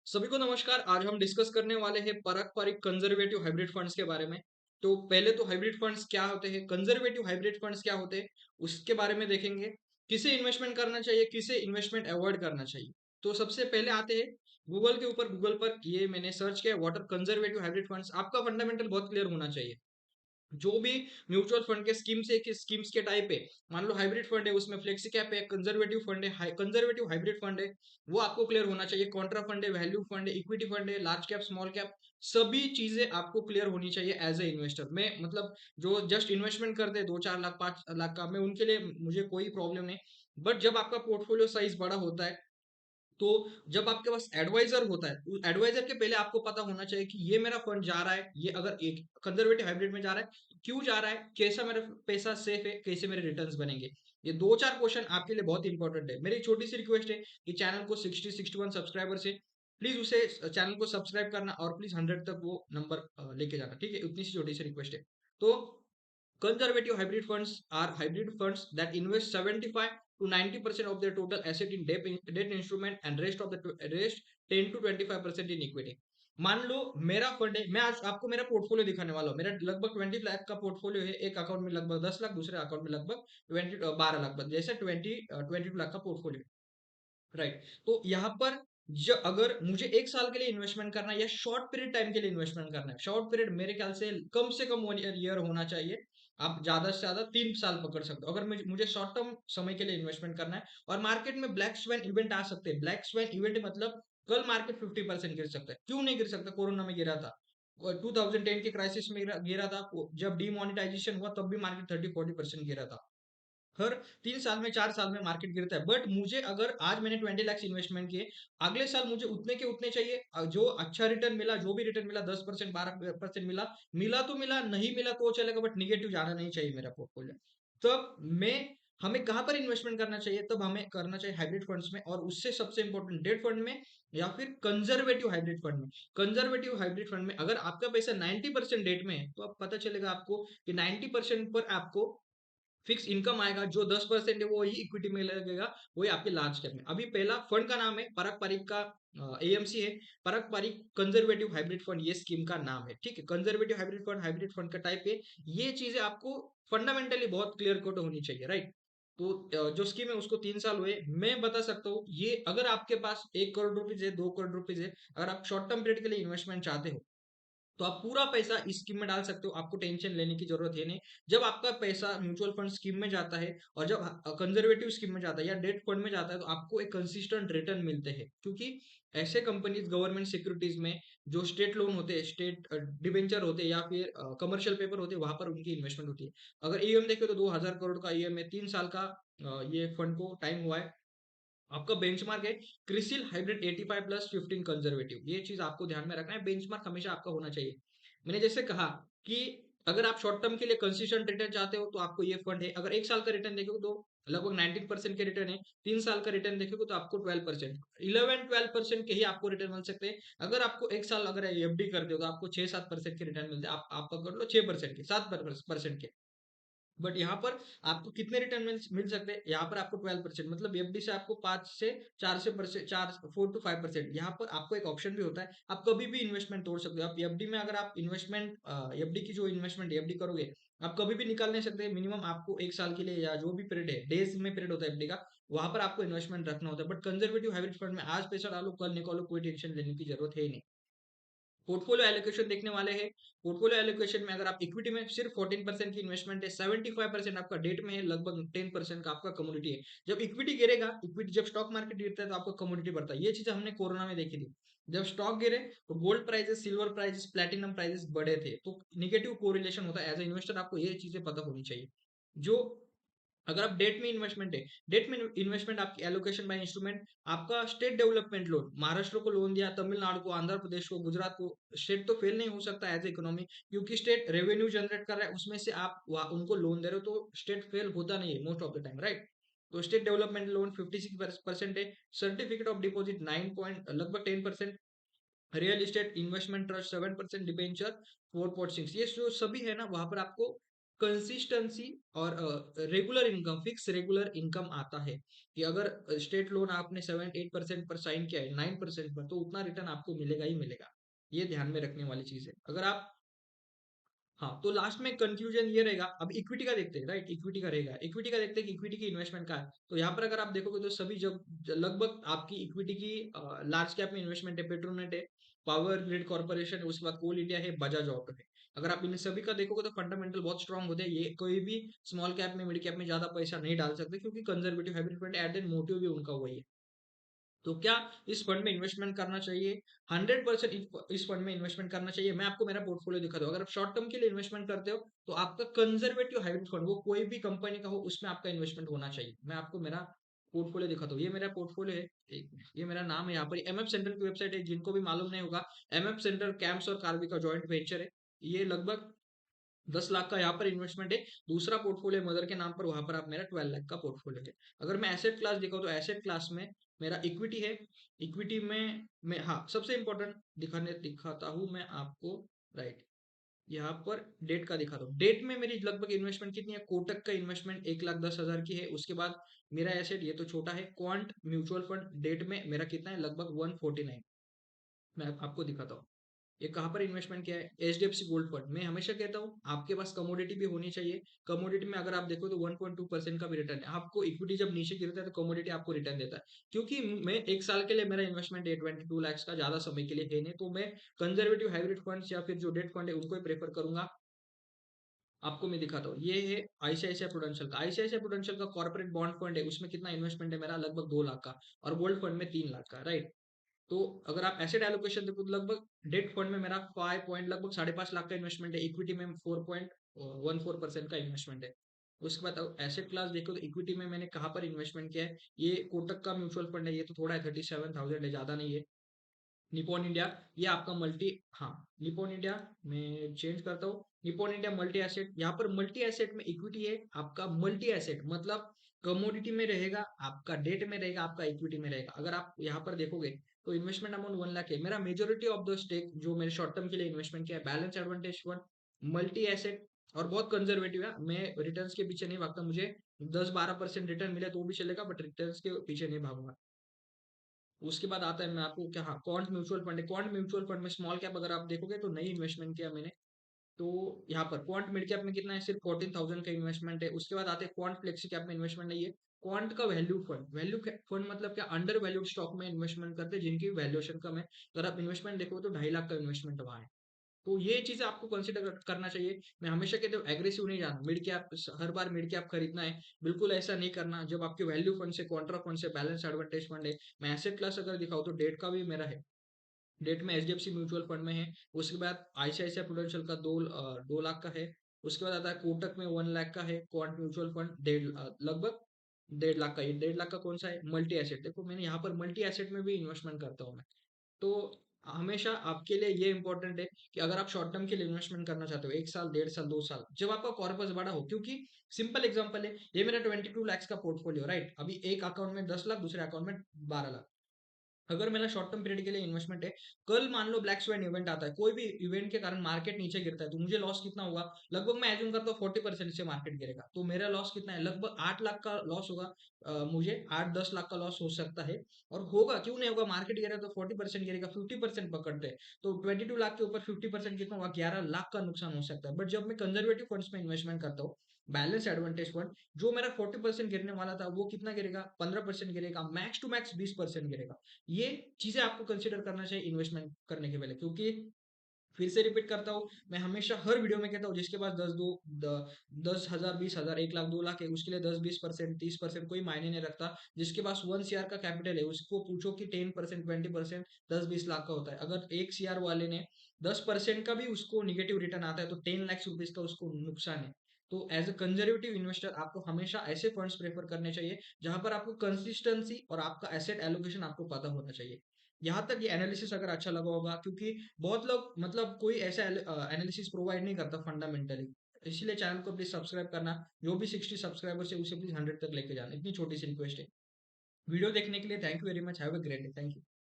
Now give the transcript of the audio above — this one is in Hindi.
सभी को नमस्कार। आज हम डिस्कस करने वाले हैं पारंपरिक कंजर्वेटिव हाइब्रिड फंड्स के बारे में। तो पहले तो हाइब्रिड फंड्स क्या होते हैं, कंजर्वेटिव हाइब्रिड फंड्स क्या होते हैं, उसके बारे में देखेंगे। किसे इन्वेस्टमेंट करना चाहिए, किसे इन्वेस्टमेंट अवॉइड करना चाहिए। तो सबसे पहले आते हैं गूगल पर ये मैंने सर्च किया, वाटर कंजर्वेटिव हाइब्रिड फंड्स। आपका फंडामेंटल बहुत क्लियर होना चाहिए। जो भी म्यूचुअल फंड के स्कीम्स है कि स्कीम्स के टाइप है। मान लो हाइब्रिड फंड है, उसमें फ्लेक्सी कैप है, कंजर्वेटिव फंड है, कंजर्वेटिव हाइब्रिड फंड है, वो आपको क्लियर होना चाहिए। कॉन्ट्रा फंड है, वैल्यू फंड है, इक्विटी फंड है, लार्ज कैप, स्मॉल कैप, सभी चीजें आपको क्लियर होनी चाहिए एज ए इन्वेस्टर। मैं मतलब जो जस्ट इन्वेस्टमेंट करते हैं 2-4 लाख 5 लाख का, मैं उनके लिए मुझे कोई प्रॉब्लम नहीं। बट जब आपका पोर्टफोलियो साइज बड़ा होता है, तो जब आपके पास एडवाइजर होता है, एडवाइजर के पहले आपको पता होना चाहिए कि ये मेरा फंड जा रहा है, ये अगर एक कंजर्वेटिव हाइब्रिड में जा रहा है, क्यों जा रहा है, कैसा मेरा पैसा सेफ है, कैसे मेरे रिटर्न्स बनेंगे। ये 2-4 क्वेश्चन आपके लिए बहुत इंपॉर्टेंट है। मेरी छोटी सी रिक्वेस्ट है कि चैनल को 60-61 सब्सक्राइबर से प्लीज उसे चैनल को सब्सक्राइब करना और प्लीज 100 तक वो नंबर लेके जाना, ठीक है। उतनी सी छोटी सी रिक्वेस्ट है। तो conservative hybrid funds are hybrid funds that invest 75 to 90% of their total asset in debt instrument and rest 10 to 25% in equity. मान लो मेरा फंड है, मैं आज आपको मेरा पोर्टफोलियो दिखाने वाला हूँ। मेरा लगभग 20 लाख का पोर्टफोलियो है। एक अकाउंट में लगभग 10 लाख, दूसरे अकाउंट में लगभग 12 लाख, जैसे 22 लाख का पोर्टफोलियो, राइट। तो यहाँ पर अगर मुझे एक साल के लिए इन्वेस्टमेंट करना है या शॉर्ट पीरियड टाइम के लिए इन्वेस्टमेंट करना है, शॉर्ट पीरियड मेरे ख्याल से कम 1 ईयर होना चाहिए। आप ज्यादा से ज्यादा 3 साल पकड़ सकते हो अगर मुझे शॉर्ट टर्म समय के लिए इन्वेस्टमेंट करना है। और मार्केट में ब्लैक स्वैन इवेंट आ सकते हैं। ब्लैक स्वैन इवेंट मतलब कल मार्केट 50% गिर सकता है। क्यों नहीं गिर सकता? कोरोना में गिरा था, 2010 के क्राइसिस में गिरा था, जब डीमोनेटाइजेशन हुआ तब भी मार्केट 30-40% गिरा था। हर 3 साल में 4 साल में मार्केट गिरता है। बट मुझे अगर आज मैंने 20 लाख इन्वेस्टमेंट किए, अगले साल मुझे उतने के उतने चाहिए। जो अच्छा रिटर्न मिला, जो भी रिटर्न मिला, 10% 12% मिला, मिला तो मिला, नहीं मिला तो चलेगा, बट निगेटिव जाना नहीं चाहिए मेरा पोर्टफोलियो। तब मैं हमें कहाँ पर इन्वेस्टमेंट करना चाहिए? तब हमें करना चाहिए हाइब्रिड फंड्स में, और उससे सबसे इंपॉर्टेंट डेट फंड में या फिर कंजर्वेटिव हाइब्रिड फंड में। कंजर्वेटिव हाइब्रिड फंड में अगर आपका पैसा 90% डेट में है, तो अब पता चलेगा आपको कि 90% पर आपको फिक्स इनकम आएगा। जो 10% है वो ही इक्विटी में लगेगा, वही आपके लार्ज कैप में। अभी पहला फंड का नाम है परक पारिक का, एएमसी है, परक पारिक कंजर्वेटिव हाइब्रिड फंड, ये स्कीम का नाम है, ठीक है। कंजर्वेटिव हाइब्रिड फंड का टाइप है। ये चीजें आपको फंडामेंटली बहुत क्लियर कट होनी चाहिए, राइट। तो जो स्कीम है उसको 3 साल हुए। मैं बता सकता हूँ, ये अगर आपके पास 1 करोड़ रुपीज है, 2 करोड़ रुपीज है, अगर आप शॉर्ट टर्म पीरियड के लिए इन्वेस्टमेंट चाहते हो, तो आप पूरा पैसा इस स्कीम में डाल सकते हो। आपको टेंशन लेने की जरूरत है नहीं। जब आपका पैसा म्यूचुअल फंड स्कीम में जाता है और जब कंजर्वेटिव स्कीम में जाता है या डेट फंड में जाता है, तो आपको एक कंसिस्टेंट रिटर्न मिलते हैं, क्योंकि ऐसे कंपनीज गवर्नमेंट सिक्योरिटीज में जो स्टेट लोन होते हैं, स्टेट डिबेंचर होते हैं या फिर कमर्शियल पेपर होते हैं, वहां पर उनकी इन्वेस्टमेंट होती है। अगर ईएम देखे तो 2000 करोड़ का ईएम है, 3 साल का ये फंड को टाइम हुआ है। आपका बेंचमार्क है क्रिसिल हाइब्रिड 85+15 कंजर्वेटिव। ये चीज आपको ध्यान में रखना है, बेंचमार्क हमेशा आपका होना चाहिए। मैंने जैसे कहा कि अगर आप शॉर्ट टर्म के लिए कंसिस्टेंट रिटर्न चाहते हो, तो आपको ये फंड है। अगर एक साल का रिटर्न देखोगे तो लगभग 19% के रिटर्न है। 3 साल का रिटर्न देखोगे तो आपको 12%, 11-12% के ही आपको रिटर्न मिल सकते हैं। अगर आपको एक साल अगर एफडी करते हो, तो आपको 6-7% के रिटर्न मिलते हैं। आप पकड़ लो 6% के, 7% के। बट यहाँ पर आपको कितने रिटर्न मिल सकते हैं? यहाँ पर आपको 12%, मतलब एफडी से आपको 5 से 4 से 4 to 5%। यहाँ पर आपको एक ऑप्शन भी होता है, आप कभी भी इन्वेस्टमेंट तोड़ सकते हो। आप एफडी में अगर आप इन्वेस्टमेंट एफडी की जो इन्वेस्टमेंट एफडी करोगे, आप कभी भी निकाल नहीं सकते। मिनिमम आपको एक साल के लिए या जो भी पीरियड है, डेज में पीरियड होता है एफडी का, वहां पर आपको इन्वेस्टमेंट रखना होता है। बट कंजर्वेटिव हाइब्रिड फंड में आज पैसा डालो, कल निकालो, कोई टेंशन लेने की जरूरत है ही नहीं। पोर्टफोलियो एलोकेशन देखने वाले हैं। पोर्टफोलियो एलोकेशन में अगर आप इक्विटी में सिर्फ 14% की इन्वेस्टमेंट है, 75% आपका डेट में है, लगभग 10% का आपका कमोडिटी है। जब इक्विटी गिरेगा, इक्विटी जब स्टॉक मार्केट गिरता है, तो आपका कमोडिटी बढ़ता है। ये चीज हमने कोरोना में देखी थी। जब स्टॉक गिरे तो gold prices, silver prices, platinum prices बढ़े थे। तो निगेटिव कोरिलेशन होता है। एज ए इन्वेस्टर आपको ये चीजें पता होनी चाहिए। जो अगर आप डेट में इन्वेस्टमेंट है, डेट में इन्वेस्टमेंट आपकी एलोकेशन बाय इंस्ट्रूमेंट, आपका स्टेट डेवलपमेंट लोन, महाराष्ट्र को लोन दिया, तमिलनाडु को, आंध्र प्रदेश को, गुजरात को। स्टेट तो फेल नहीं हो सकता एज इकोनॉमी, क्योंकि स्टेट रेवेन्यू जनरेट कर रहा है, उसमें से आप उनको लोन दे रहे हो, तो स्टेट फेल होता नहीं है most of the time, right. तो स्टेट डेवलपमेंट लोन 56% है। सर्टिफिकेट ऑफ डिपॉजिट 9 पॉइंट लगभग 10%। Real estate investment trust 7%, debenture 4.6। ये जो सभी है ना, वहां पर आपको कंसिस्टेंसी और regular income, fix regular income आता है कि अगर स्टेट लोन आपने 7-8% पर साइन किया है, 9% पर, तो उतना रिटर्न आपको मिलेगा ही मिलेगा। ये ध्यान में रखने वाली चीज है। अगर आप, हाँ, तो लास्ट में कंक्लूजन ये रहेगा। अब इक्विटी का देखते हैं, राइट, इक्विटी का रहेगा, इक्विटी का देखते हैं कि इक्विटी की इन्वेस्टमेंट का है। तो यहाँ पर अगर आप देखोगे तो सभी जब लगभग आपकी इक्विटी की लार्ज कैप में इन्वेस्टमेंट है, पेट्रोनेट है, पावर ग्रिड कॉर्पोरेशन है, उसके बाद कोल इंडिया है, बजाज ऑटो है। अगर आप इन सभी का देखोगे तो फंडामेंटल बहुत स्ट्रांग होते हैं। ये कोई भी स्मॉल कैप में, मिड कैप में ज्यादा पैसा नहीं डाल सकते, क्योंकि conservative hybrid fund eight and motive भी उनका वही है। तो क्या इस फंड में इन्वेस्टमेंट करना चाहिए? 100% इस फंड में इन्वेस्टमेंट करना चाहिए। मैं आपको मेरा पोर्टफोलियो दिखा दूं। अगर आप शॉर्ट टर्म के लिए इन्वेस्टमेंट करते हो तो आपका कंजर्वेटिव हाइब्रिड फंड, वो कोई भी कंपनी का हो, उसमें आपका इन्वेस्टमेंट होना चाहिए। मैं आपको मेरा पोर्टफोलियो दिखाता हूँ। ये मेरा पोर्टफोलियो है। ये मेरा नाम है। यहाँ पर एमएफ सेंटर की वेबसाइट है, जिनको भी मालूम नहीं होगा, एमएफ सेंटर कैम्स और कार्बी का जॉइंट वेंचर है। ये लगभग 10 लाख का यहाँ पर इन्वेस्टमेंट है। दूसरा पोर्टफोलियो मदर के नाम पर, वहां पर आप मेरा 12 लाख का पोर्टफोलियो है। अगर मैं एसेट क्लास दिखाऊं तो एसेट क्लास में मेरा इक्विटी है। इक्विटी में मैं, हाँ, सबसे इंपॉर्टेंट दिखाता हूँ मैं आपको, राइट। यहाँ पर डेट का दिखाता हूँ। डेट में मेरी लगभग इन्वेस्टमेंट कितनी है? कोटक का इन्वेस्टमेंट 1,10,000 की है। उसके बाद मेरा एसेट, ये तो छोटा है, क्वांट म्यूचुअल फंड, डेट में मेरा कितना है? लगभग 149। मैं आपको दिखाता हूँ। ये कहाँ पर इन्वेस्टमेंट किया है? HDFC gold fund. मैं हमेशा कहता हूँ आपके पास कमोडिटी भी होनी चाहिए। कमोडिटी में अगर आप देखो तो 1.2% का भी रिटर्न है। आपको इक्विटी जब नीचे गिरता है तो कमोडिटी आपको रिटर्न देता है। क्योंकि मैं 1 साल के लिए, मेरा इन्वेस्टमेंट है 22 लाख का, ज्यादा समय के लिए है नहीं, तो मैं कंजर्वेटिव हाइब्रिड फंड्स या फिर जो डेट फंड है उनको ही प्रेफर करूंगा। आपको मैं दिखाता हूँ। ये है आईसीआईसीआई प्रूडेंशियल का। आईसीआईसीआई प्रूडेंशियल का कॉर्पोरेट बॉन्ड फंड है, उसमें कितना इन्वेस्टमेंट है मेरा? लगभग 2 लाख का। और गोल्ड फंड में 3 लाख का, राइट। तो अगर आप एसेट एलोकेशन देखो तो लगभग डेट फंड में मेरा 5 पॉइंट, लगभग 5.5 लाख का इन्वेस्टमेंट है। इक्विटी में 4.14% का इन्वेस्टमेंट है। उसके बाद एसेट क्लास देखो तो इक्विटी में मैंने कहाँ पर इन्वेस्टमेंट किया है? ये कोटक का म्यूचुअल फंड है। ये तो थोड़ा है, 37,000 है, ज्यादा नहीं है। निपॉन इंडिया, ये आपका मल्टी, हाँ, निपॉन इंडिया में चेंज करता हूँ। निपॉन इंडिया मल्टी एसेट, यहाँ पर मल्टी एसेट में इक्विटी है आपका। मल्टी एसेट मतलब कमोडिटी में रहेगा आपका, डेट में रहेगा आपका, इक्विटी में रहेगा। अगर आप यहाँ पर देखोगे तो इन्वेस्टमेंट अमाउंट 1 लाख है। मेरा मेजोरिटी ऑफ द स्टेक जो मेरे शॉर्ट टर्म के लिए इन्वेस्टमेंट किया है, balance advantage fund, multi asset, और बहुत कंजर्वेटिव है। मैं रिटर्न्स के पीछे नहीं भागता। मुझे 10-12% रिटर्न मिले तो भी चलेगा, बट रिटर्न्स के पीछे नहीं भागूंगा। उसके बाद आता है, मैं आपको क्या, हाँ, क्वांट म्यूचुअल फंड है। क्वांट म्यूचुअल फंड में स्मॉल कैप अगर आप देखोगे तो नहीं इन्वेस्टमेंट किया मैंने। तो यहाँ पर क्वांट मिड कैप में कितना है? सिर्फ 14,000 का इन्वेस्टमेंट है। उसके बाद आते हैं क्वांट फ्लेक्सी कैप में इन्वेस्टमेंट नहीं है। क्वांट का वैल्यू फंड, वैल्यू फंड मतलब क्या? अंडर वैल्यूड स्टॉक में इन्वेस्टमेंट करते हैं जिनकी वैल्यूएशन कम है। अगर आप इन्वेस्टमेंट देखो तो 2.5 लाख का इन्वेस्टमेंट वहाँ है। तो ये चीजें आपको कंसिडर करना चाहिए। मैं हमेशा कहता हूँ एग्रेसिव नहीं जाना। मिड कैप हर बार मिड कैप खरीदना है, बिल्कुल ऐसा नहीं करना। जब आपके वैल्यू फंड से, कॉन्ट्रा फंड से, बैलेंस एडवांटेज फंड है। मैं एसेट क्लास अगर दिखाऊँ तो डेट का भी मेरा है। डेट में एचडीएफसी म्यूचुअल फंड में है। उसके बाद आईसीआईसीआई प्रूडेंशियल का 2 लाख का है। उसके बाद आता है कोटक में 1 लाख का है। क्वांट म्यूचुअल फंड लगभग 1.5 लाख का। ये 1.5 लाख का कौन सा है? Multi asset. देखो मैंने यहाँ पर मल्टी एसेट में भी इन्वेस्टमेंट करता हूँ मैं। तो हमेशा आपके लिए ये इंपॉर्टेंट है कि अगर आप शॉर्ट टर्म के लिए इन्वेस्टमेंट करना चाहते हो, 1 साल, 1.5 साल, 2 साल, जब आपका कॉर्पस बड़ा हो, क्योंकि सिंपल एग्जांपल है, ये मेरा 22 लाख का पोर्टफोलियो, राइट। अभी एक अकाउंट में 10 लाख, दूसरे अकाउंट में 12 लाख। अगर मेरा शॉर्ट टर्म पीरियड के लिए इन्वेस्टमेंट है, कल मान लो ब्लैक स्वेन इवेंट आता है, कोई भी इवेंट के कारण मार्केट नीचे गिरता है, तो मुझे लॉस कितना होगा? लगभग मैं एज्यूम करता हूँ 40% से मार्केट गिरेगा, तो मेरा लॉस कितना है? लगभग 8 लाख का लॉस होगा। मुझे 8-10 लाख का लॉस हो सकता है। और होगा, क्यों नहीं होगा? मार्केट गिरा तो 40% गिरेगा, 50% पकड़ते हैं तो 22 लाख के ऊपर 50% कितना हुआ? 11 लाख का नुकसान हो सकता है। बट जब मैं कंजर्वेटिव फंड्स में इन्वेस्टमेंट करता हूँ, बैलेंस एडवांटेज फंड, जो मेरा 40% गिरने वाला था वो कितना गिरेगा? 15% गिरेगा, मैक्स टू मैक्स 20% गिरेगा। ये चीजें आपको कंसिडर करना चाहिए इन्वेस्टमेंट करने के पहले। क्योंकि फिर से रिपीट करता हूँ, मैं हमेशा हर वीडियो में कहता हूँ, जिसके पास 10,000, 20,000, 1 लाख, 2 लाख है, उसके लिए 10-20%, 30% कोई मायने नहीं रखता। जिसके पास 1 CR का कैपिटल है, उसको पूछो कि 10%, 20%, 10-20 लाख का होता है। अगर 1 CR वाले ने 10% का भी उसको निगेटिव रिटर्न आता है, तो 10 लाख रुपीज का उसको नुकसान है। तो एज अ कंजर्वेटिव इन्वेस्टर आपको हमेशा ऐसे फंड्स प्रेफर करने चाहिए जहां पर आपको कंसिस्टेंसी और आपका एसेट एलोकेशन आपको पता होना चाहिए। यहाँ तक ये एनालिसिस अगर अच्छा लगा होगा, क्योंकि बहुत लोग, मतलब कोई ऐसा एनालिसिस प्रोवाइड नहीं करता फंडामेंटली। इसलिए चैनल को प्लीज सब्सक्राइब करना। जो भी 60 सब्सक्राइबर्स है उसे प्लीज 100 तक लेके जाना, इतनी छोटी सी रिक्वेस्ट है। वीडियो देखने के लिए thank you very much. Have a great day. Thank you.